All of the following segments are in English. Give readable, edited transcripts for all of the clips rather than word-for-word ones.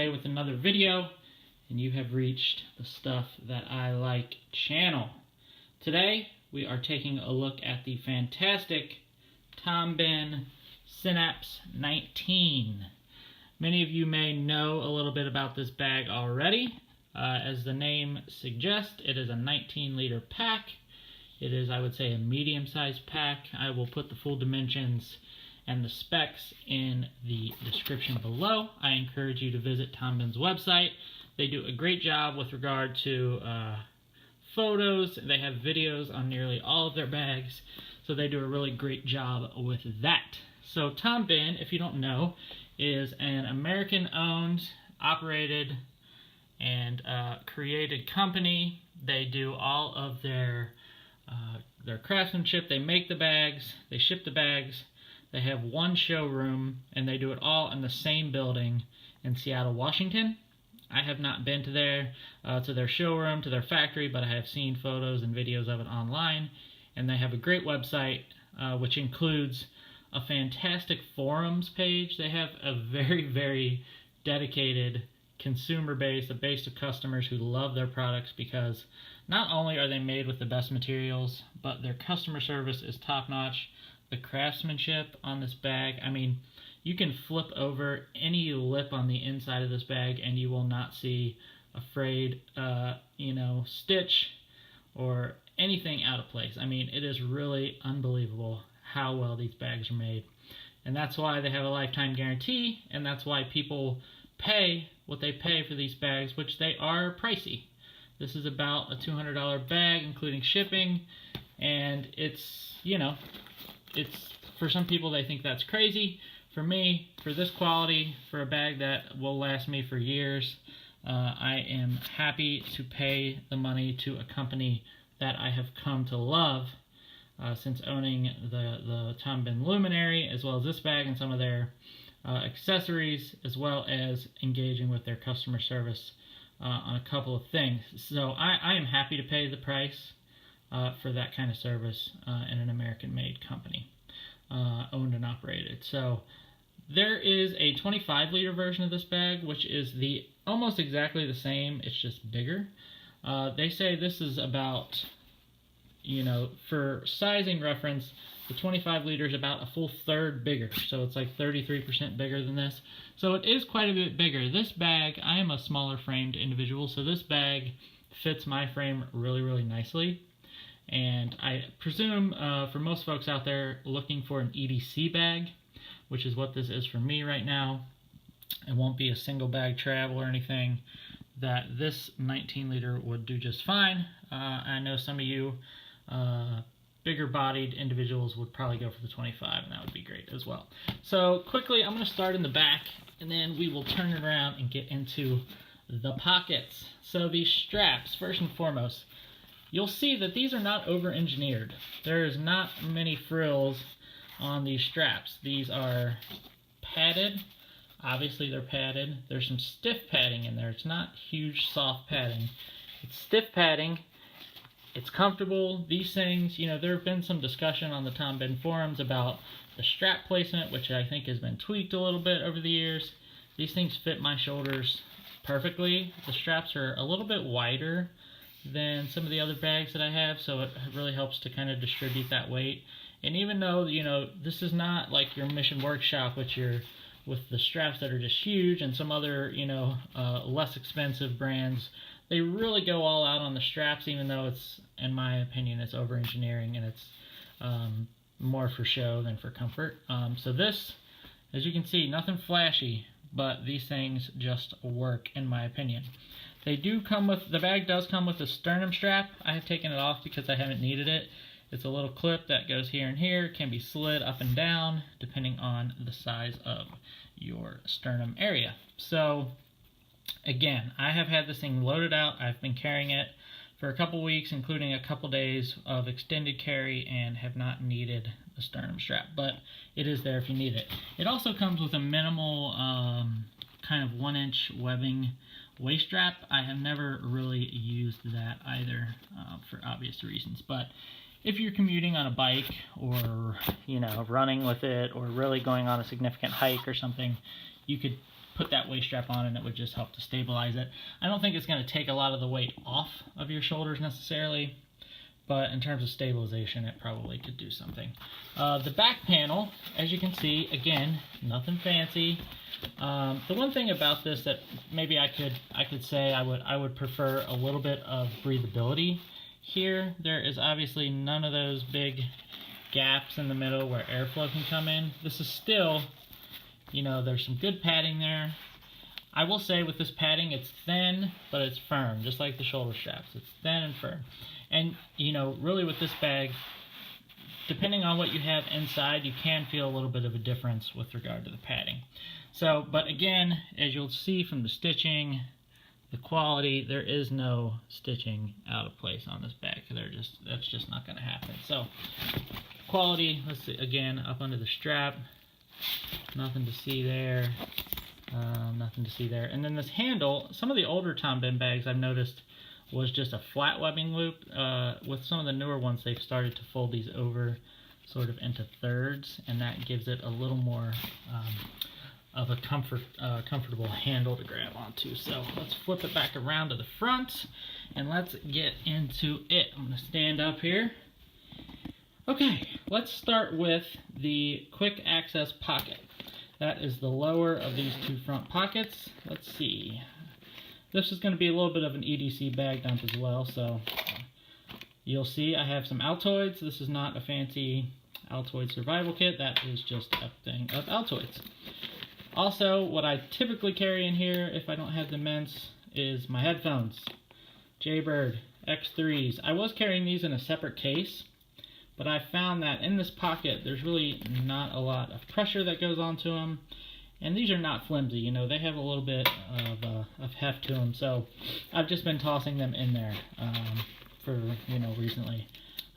today with another video, and you have reached the Stuff That I Like channel. Today we are taking a look at the fantastic Tom Bihn Synapse 19. Many of you may know a little bit about this bag already. As the name suggests, it is a 19-liter pack. It is, I would say, a medium-sized pack. I will put the full dimensions and the specs in the description below. I encourage you to visit Tom Bihn's website. They do a great job with regard to photos. They have videos on nearly all of their bags, so they do a really great job with that. So Tom Bihn, if you don't know, is an American-owned, operated, and created company. They do all of their craftsmanship. They make the bags, they ship the bags. They have one showroom, and they do it all in the same building in Seattle, Washington. I have not been to their showroom, to their factory, but I have seen photos and videos of it online. And they have a great website, which includes a fantastic forums page. They have a very, very dedicated consumer base, a base of customers who love their products because not only are they made with the best materials, but their customer service is top-notch. The craftsmanship on this bag, I mean, you can flip over any lip on the inside of this bag and you will not see a frayed, stitch or anything out of place. I mean, it is really unbelievable how well these bags are made. And that's why they have a lifetime guarantee, and that's why people pay what they pay for these bags, which they are pricey. This is about a $200 bag, including shipping, and it's, it's, for some people they think that's crazy. For me, for this quality, for a bag that will last me for years, I am happy to pay the money to a company that I have come to love since owning the Tom Bihn Luminary, as well as this bag and some of their accessories, as well as engaging with their customer service on a couple of things. So I am happy to pay the price for that kind of service in an American-made company, owned and operated. So there is a 25-liter version of this bag, which is almost exactly the same. It's just bigger. They say this is about, for sizing reference, the 25 liter is about a full third bigger. So it's like 33% bigger than this. So it is quite a bit bigger. This bag, I am a smaller framed individual, so this bag fits my frame really, really nicely. And I presume for most folks out there looking for an EDC bag, which is what this is for me right now, it won't be a single bag travel or anything, that this 19 liter would do just fine. I know some of you bigger bodied individuals would probably go for the 25, and that would be great as well. So quickly, I'm going to start in the back, and then we will turn it around and get into the pockets. So these straps, first and foremost, you'll see that these are not over-engineered. There is not many frills on these straps. These are padded. Obviously they're padded. There's some stiff padding in there. It's not huge, soft padding. It's stiff padding. It's comfortable. These things, there have been some discussion on the Tom Bihn forums about the strap placement, which I think has been tweaked a little bit over the years. These things fit my shoulders perfectly. The straps are a little bit wider than some of the other bags that I have, so it really helps to kind of distribute that weight. And even though, this is not like your Mission Workshop, with the straps that are just huge, and some other, less expensive brands, they really go all out on the straps, even though it's, in my opinion, it's over-engineering and it's more for show than for comfort. So this, as you can see, nothing flashy, but these things just work, in my opinion. They do come with, the bag does come with a sternum strap. I have taken it off because I haven't needed it. It's a little clip that goes here and here. It can be slid up and down depending on the size of your sternum area. So again, I have had this thing loaded out. I've been carrying it for a couple weeks, including a couple days of extended carry, and have not needed the sternum strap, but it is there if you need it. It also comes with a minimal kind of 1-inch webbing waist strap. I have never really used that either for obvious reasons, but if you're commuting on a bike or, running with it, or really going on a significant hike or something, you could put that waist strap on, and it would just help to stabilize it. I don't think it's going to take a lot of the weight off of your shoulders necessarily, but in terms of stabilization, it probably could do something. The back panel, as you can see, again, nothing fancy. The one thing about this that maybe I could say I would prefer a little bit of breathability here. There is obviously none of those big gaps in the middle where airflow can come in. This is still, you know, there's some good padding there. I will say with this padding, it's thin, but it's firm, just like the shoulder straps. It's thin and firm. And, you know, really with this bag, depending on what you have inside, you can feel a little bit of a difference with regard to the padding. So, but again, as you'll see from the stitching, the quality, there is no stitching out of place on this bag. That's just not going to happen. So, quality, let's see, again, up under the strap, nothing to see there, nothing to see there. And then this handle, some of the older Tom Bihn bags I've noticed was just a flat webbing loop. With some of the newer ones, they've started to fold these over sort of into thirds, and that gives it a little more of a comfortable handle to grab onto. So let's flip it back around to the front, and let's get into it. I'm going to stand up here. Okay, let's start with the quick access pocket. That is the lower of these two front pockets. Let's see. This is going to be a little bit of an EDC bag dump as well, so you'll see I have some Altoids. This is not a fancy Altoid survival kit. That is just a thing of Altoids. Also, what I typically carry in here if I don't have the mints is my headphones. Jaybird X3s. I was carrying these in a separate case, but I found that in this pocket there's really not a lot of pressure that goes onto them. And these are not flimsy, you know, they have a little bit of heft to them, so I've just been tossing them in there for, you know, recently.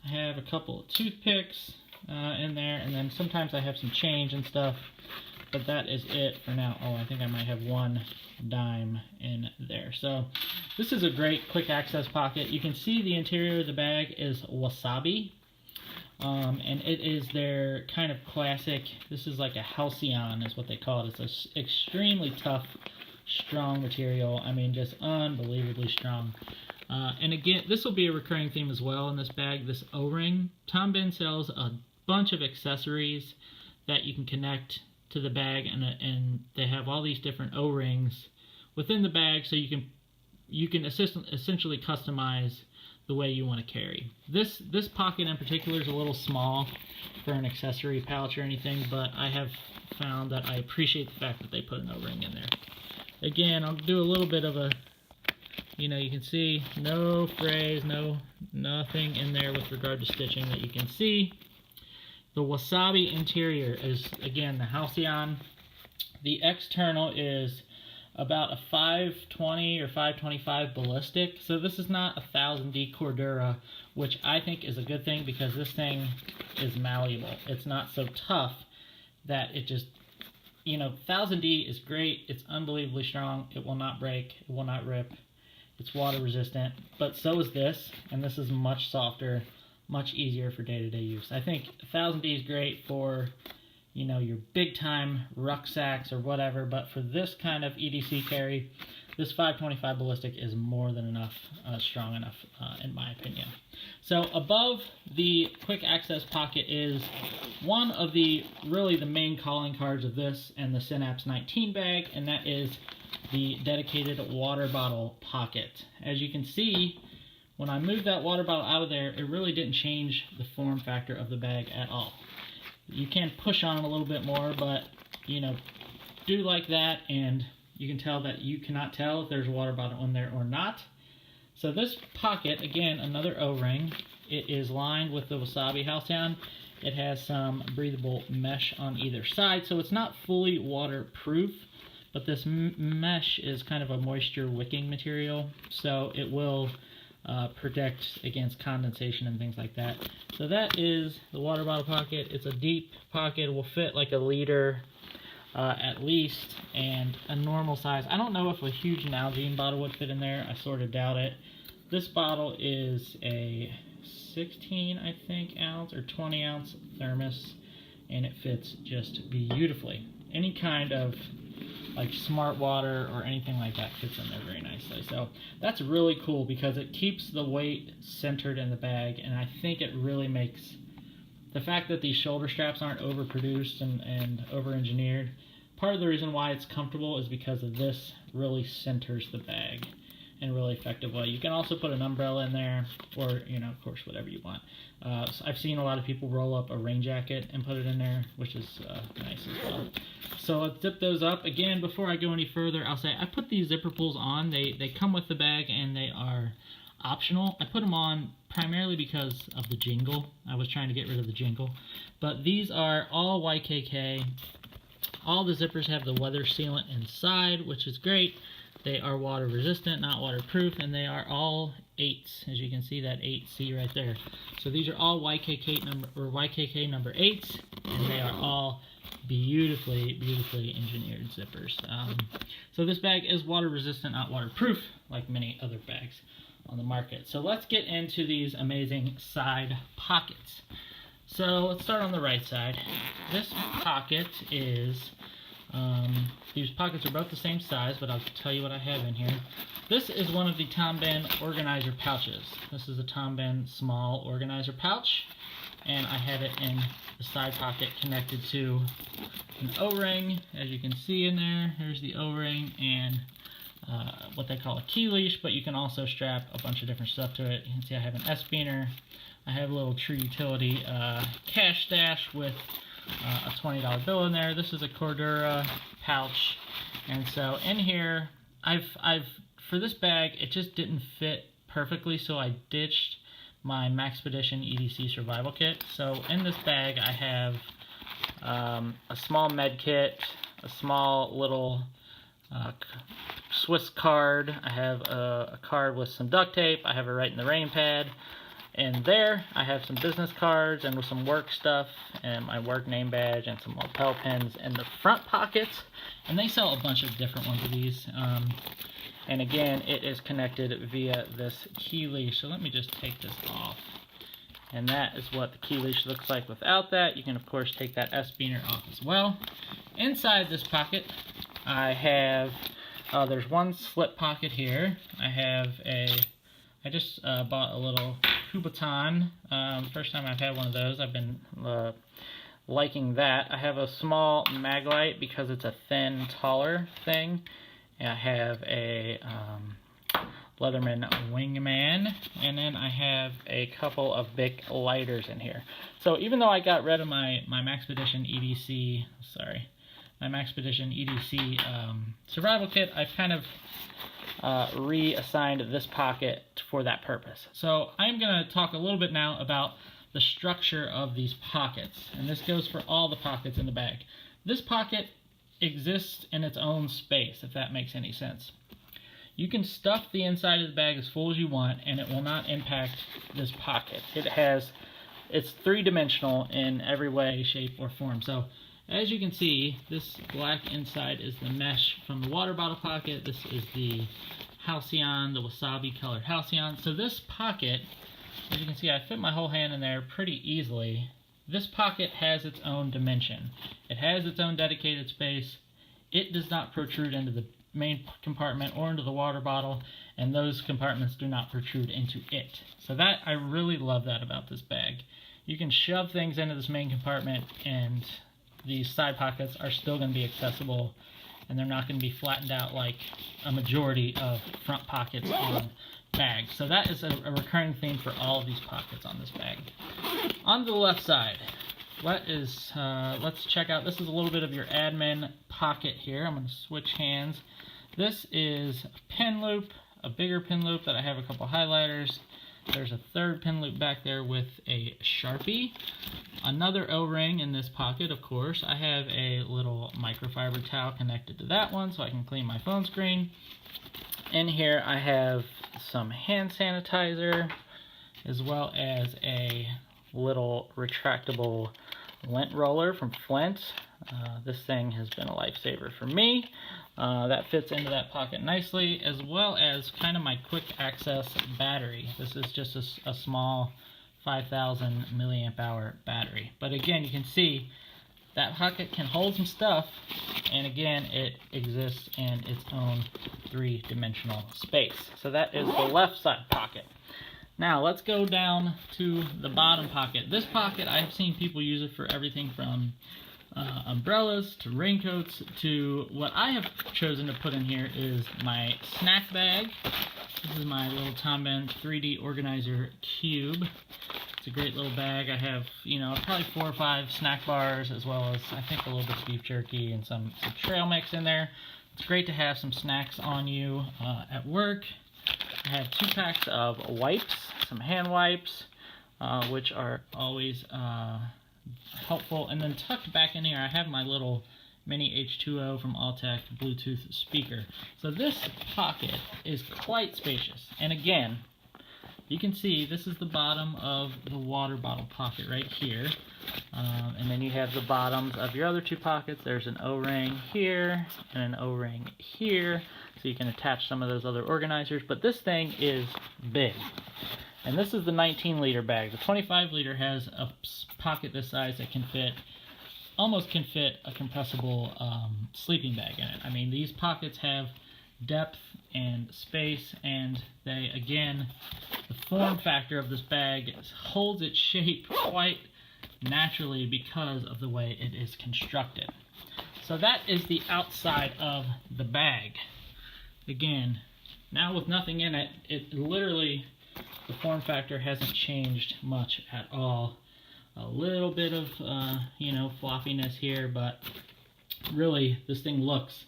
I have a couple of toothpicks in there, and then sometimes I have some change and stuff, but that is it for now. Oh, I think I might have one dime in there. So this is a great quick access pocket. You can see the interior of the bag is wasabi. And it is their kind of classic, this is like a halcyon is what they call it. It's an extremely tough, strong material. I mean, just unbelievably strong. And again, this will be a recurring theme as well in this bag, this O-ring. Tom Bihn sells a bunch of accessories that you can connect to the bag, and they have all these different O-rings within the bag, so you can essentially customize the way you want to carry. This pocket in particular is a little small for an accessory pouch or anything, but I have found that I appreciate the fact that they put an O-ring in there. Again, I'll do a little bit of a, you know, you can see no frays, nothing in there with regard to stitching that you can see. The wasabi interior is, again, the halcyon. The external is about a 520 or 525 ballistic. So this is not a 1000D Cordura, which I think is a good thing because this thing is malleable. It's not so tough that it just, you know, 1000D is great. It's unbelievably strong. It will not break. It will not rip. It's water resistant, but so is this, and this is much softer, much easier for day-to-day use. I think 1000D is great for, you know, your big time rucksacks or whatever, but for this kind of EDC carry, this 525 ballistic is more than enough, strong enough, in my opinion. So above the quick access pocket is one of the main calling cards of this and the Synapse 19 bag, and that is the dedicated water bottle pocket. As you can see, when I moved that water bottle out of there, it really didn't change the form factor of the bag at all. You can push on it a little bit more, but, you know, do like that, and you can tell that you cannot tell if there's a water bottle in there or not. So this pocket, again, another O-ring. It is lined with the Wasabi Halcyon. It has some breathable mesh on either side, so it's not fully waterproof, but this mesh is kind of a moisture wicking material, so it will protect against condensation and things like that. So that is the water bottle pocket. It's a deep pocket. It will fit like a liter at least, and a normal size. I don't know if a huge Nalgene bottle would fit in there. I sort of doubt it. This bottle is a 16, I think, ounce or 20 ounce thermos, and it fits just beautifully. Any kind of like smart water or anything like that fits in there very nicely. So that's really cool because it keeps the weight centered in the bag, and I think it really makes the fact that these shoulder straps aren't overproduced and over-engineered. Part of the reason why it's comfortable is because of this really centers the bag in a really effective way. You can also put an umbrella in there, or, you know, of course, whatever you want. So I've seen a lot of people roll up a rain jacket and put it in there, which is nice as well. So let's zip those up. Again, before I go any further, I'll say I put these zipper pulls on. They come with the bag and they are optional. I put them on primarily because of the jingle. I was trying to get rid of the jingle. But these are all YKK. All the zippers have the weather sealant inside, which is great. They are water resistant, not waterproof, and they are all 8s, as you can see that 8C right there. So these are all YKK number 8s, and they are all beautifully engineered zippers. So this bag is water resistant, not waterproof, like many other bags on the market. So let's get into these amazing side pockets. So let's start on the right side. This pocket is, these pockets are both the same size, but I'll tell you what I have in here. This is one of the Tom Bihn organizer pouches. This is a Tom Bihn small organizer pouch, and I have it in the side pocket connected to an O-ring, as you can see in there. Here's the O-ring and what they call a key leash, but you can also strap a bunch of different stuff to it. You can see I have an S-beaner. I have a little True Utility cash stash with a $20 bill in there. This is a Cordura pouch, and so in here, for this bag, it just didn't fit perfectly, so I ditched my Maxpedition EDC survival kit. So in this bag, I have a small med kit, a small little Swiss card. I have a card with some duct tape. I have a Right in the Rain pad. And there, I have some business cards and with some work stuff and my work name badge and some lapel pins in the front pockets. And they sell a bunch of different ones of these. And again, it is connected via this key leash. So let me just take this off. And that is what the key leash looks like without that. You can, of course, take that S-beaner off as well. Inside this pocket, I have, there's one slip pocket here. I just bought a little Kubotan. First time I've had one of those. I've been liking that. I have a small mag light because it's a thin, taller thing. And I have a Leatherman Wingman, and then I have a couple of big lighters in here. So even though I got rid of my Maxpedition EDC, survival kit, I've kind of reassigned this pocket for that purpose. So I'm going to talk a little bit now about the structure of these pockets, and this goes for all the pockets in the bag. This pocket exists in its own space, if that makes any sense. You can stuff the inside of the bag as full as you want, and it will not impact this pocket. It's three-dimensional in every way, shape, or form. So as you can see, this black inside is the mesh from the water bottle pocket. This is the Halcyon, the wasabi colored Halcyon. So this pocket, as you can see, I fit my whole hand in there pretty easily. This pocket has its own dimension. It has its own dedicated space. It does not protrude into the main compartment or into the water bottle, and those compartments do not protrude into it. So that, I really love that about this bag. You can shove things into this main compartment, and these side pockets are still going to be accessible, and they're not going to be flattened out like a majority of front pockets on bags. So that is a recurring theme for all of these pockets on this bag. On the left side, let's check out, this is a little bit of your admin pocket here. I'm going to switch hands. This is a pin loop, a bigger pin loop that I have a couple highlighters. There's a third pin loop back there with a Sharpie. Another O-ring in this pocket, of course. I have a little microfiber towel connected to that one so I can clean my phone screen. In here I have some hand sanitizer, as well as a little retractable lint roller from Flint. This thing has been a lifesaver for me. That fits into that pocket nicely, as well as kind of my quick access battery. This is just a small 5,000 milliamp hour battery. But again, you can see that pocket can hold some stuff, and again, it exists in its own three-dimensional space. So that is the left side pocket. Now let's go down to the bottom pocket. This pocket, I've seen people use it for everything from umbrellas to raincoats to what I have chosen to put in here is my snack bag. This is my little Tom Bihn 3D organizer cube. It's a great little bag. I have, probably 4 or 5 snack bars, as well as I think a little bit of beef jerky and some trail mix in there. It's great to have some snacks on you at work. I have 2 packs of wipes, some hand wipes, which are always helpful. And then tucked back in here, I have my little mini H2O from Alltech Bluetooth speaker. So this pocket is quite spacious. And again, you can see this is the bottom of the water bottle pocket right here. And then you have the bottoms of your other 2 pockets. There's an O-ring here and an O-ring here. So you can attach some of those other organizers. But this thing is big. And this is the 19-liter bag. The 25-liter has a pocket this size that can fit, almost can fit a compressible sleeping bag in it. I mean, these pockets have depth and space, and they, again, the form factor of this bag holds its shape quite naturally because of the way it is constructed. So that is the outside of the bag. Again, now with nothing in it, it literally, the form factor hasn't changed much at all. A little bit of, floppiness here, but really this thing looks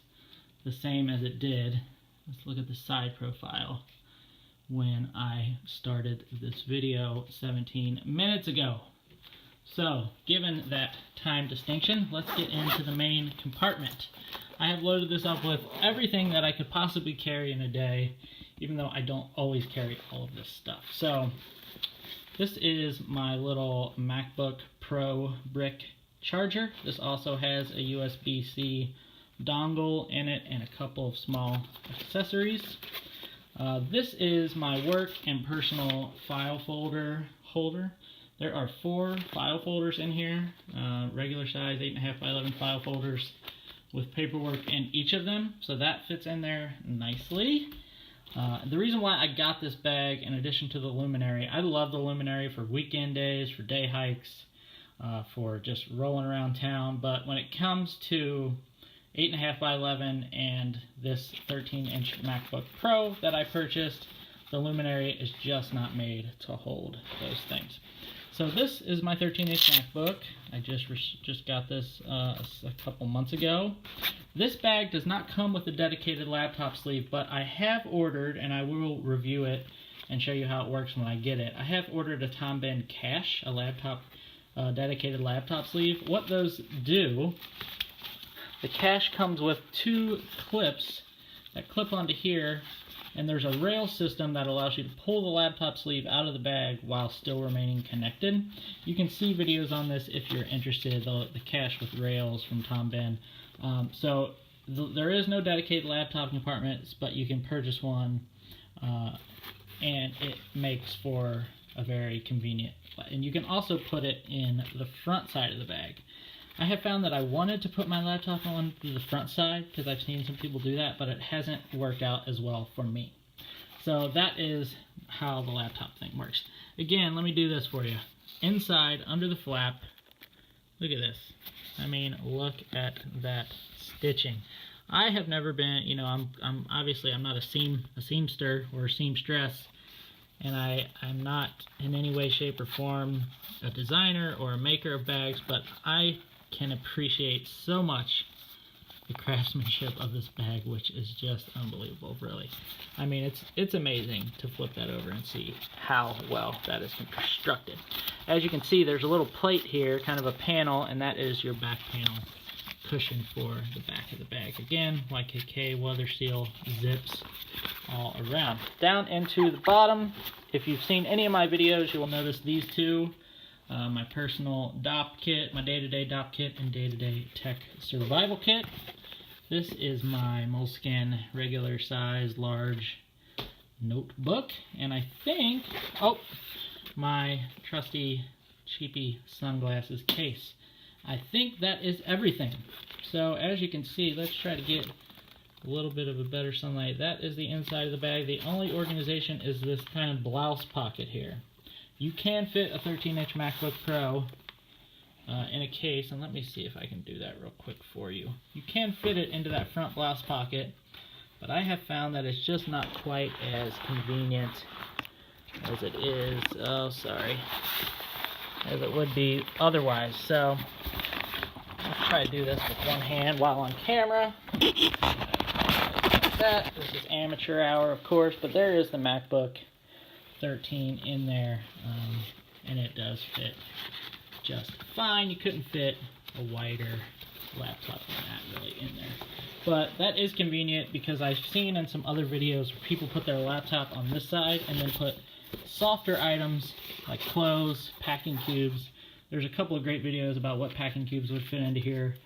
the same as it did. Let's look at the side profile when I started this video 17 minutes ago. So, given that time distinction, let's get into the main compartment. I have loaded this up with everything that I could possibly carry in a day, even though I don't always carry all of this stuff. So, this is my little MacBook Pro brick charger. This also has a USB-C dongle in it and a couple of small accessories. This is my work and personal file folder holder. There are 4 file folders in here, regular size 8.5 by 11 file folders with paperwork in each of them, so that fits in there nicely. The reason why I got this bag, in addition to the luminary, I love the luminary for weekend days, for day hikes, for just rolling around town, but when it comes to 8.5 by 11 and this 13-inch MacBook Pro that I purchased, the luminary is just not made to hold those things. So this is my 13-inch MacBook. I just got this a couple months ago. This bag does not come with a dedicated laptop sleeve, but I have ordered, and I will review it and show you how it works when I get it. I have ordered a Tom Bihn Cache, a laptop dedicated laptop sleeve. What those do, the Cache comes with 2 clips that clip onto here, and there's a rail system that allows you to pull the laptop sleeve out of the bag while still remaining connected. You can see videos on this if you're interested, the Cache with rails from Tom Bihn. There is no dedicated laptop compartment, but you can purchase one, and it makes for a very convenient. And you can also put it in the front side of the bag. I have found that I wanted to put my laptop on the front side because I've seen some people do that, but it hasn't worked out as well for me. So that is how the laptop thing works. Again, let me do this for you. Inside, under the flap, look at this. I mean, look at that stitching. I have never been, I'm obviously I'm not a seamster or a seamstress, and I'm not in any way, shape, or form a designer or a maker of bags, but I can appreciate so much the craftsmanship of this bag, which is just unbelievable, really. I mean, it's amazing to flip that over and see how well that is constructed. As you can see, there's a little plate here, kind of a panel, and that is your back panel cushion for the back of the bag. Again, YKK weather seal zips all around. Down into the bottom, if you've seen any of my videos, you will notice these 2. My personal DOP kit, my day-to-day DOP kit, and day-to-day tech survival kit. This is my Moleskine regular size large notebook, and I think, my trusty cheapy sunglasses case. I think that is everything. So as you can see, let's try to get a little bit of a better sunlight. That is the inside of the bag. The only organization is this kind of blouse pocket here. You can fit a 13-inch MacBook Pro in a case, and let me see if I can do that real quick for you. You can fit it into that front blouse pocket, but I have found that it's just not quite as convenient as it is, as it would be otherwise. So let's try to do this with one hand while on camera. Like that. This is amateur hour, of course, but there is the MacBook 13 in there, and it does fit just fine. You couldn't fit a wider laptop than that really in there. But that is convenient because I've seen in some other videos where people put their laptop on this side and then put softer items like clothes, packing cubes. There's a couple of great videos about what packing cubes would fit into here.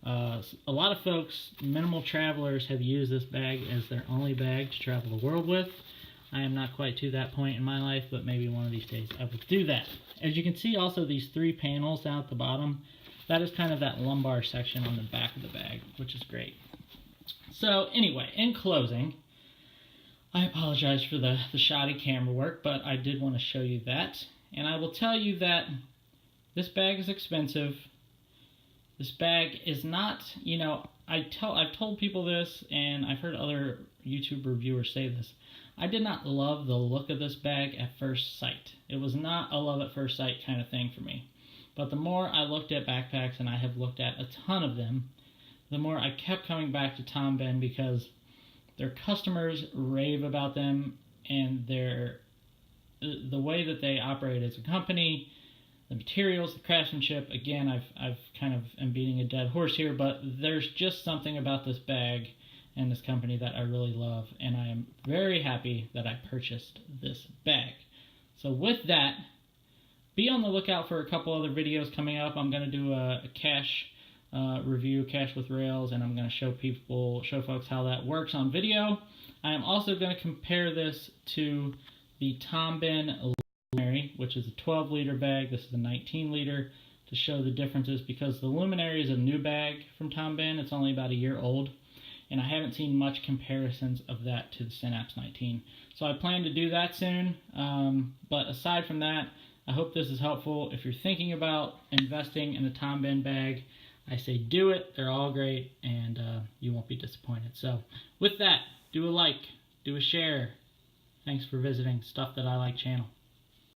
A lot of folks, minimal travelers, have used this bag as their only bag to travel the world with. I am not quite to that point in my life, but maybe one of these days I will do that. As you can see also, these 3 panels down at the bottom, that is kind of that lumbar section on the back of the bag, which is great. So anyway, in closing, I apologize for the shoddy camera work, but I did want to show you that. And I will tell you that this bag is expensive. This bag is not, you know, I've told people this, and I've heard other YouTube reviewers say this. I did not love the look of this bag at first sight. It was not a love at first sight kind of thing for me. But the more I looked at backpacks, and I have looked at a ton of them, the more I kept coming back to Tom Bihn because their customers rave about them, and the way that they operate as a company, the materials, the craftsmanship. Again, I've kind of am beating a dead horse here, but there's just something about this bag and this company that I really love, and I am very happy that I purchased this bag. So with that, be on the lookout for a couple other videos coming up. I'm going to do a cache review, cache with Rails, and I'm going to show folks how that works on video. I am also going to compare this to the Tom Bihn Luminary, which is a 12-liter bag. This is a 19-liter, to show the differences, because the Luminary is a new bag from Tom Bihn. It's only about a year old, and I haven't seen much comparisons of that to the Synapse 19. So I plan to do that soon, but aside from that, I hope this is helpful. If you're thinking about investing in a Tom Bihn bag, I say do it. They're all great, and you won't be disappointed. So with that, do a like, do a share. Thanks for visiting Stuff That I Like channel.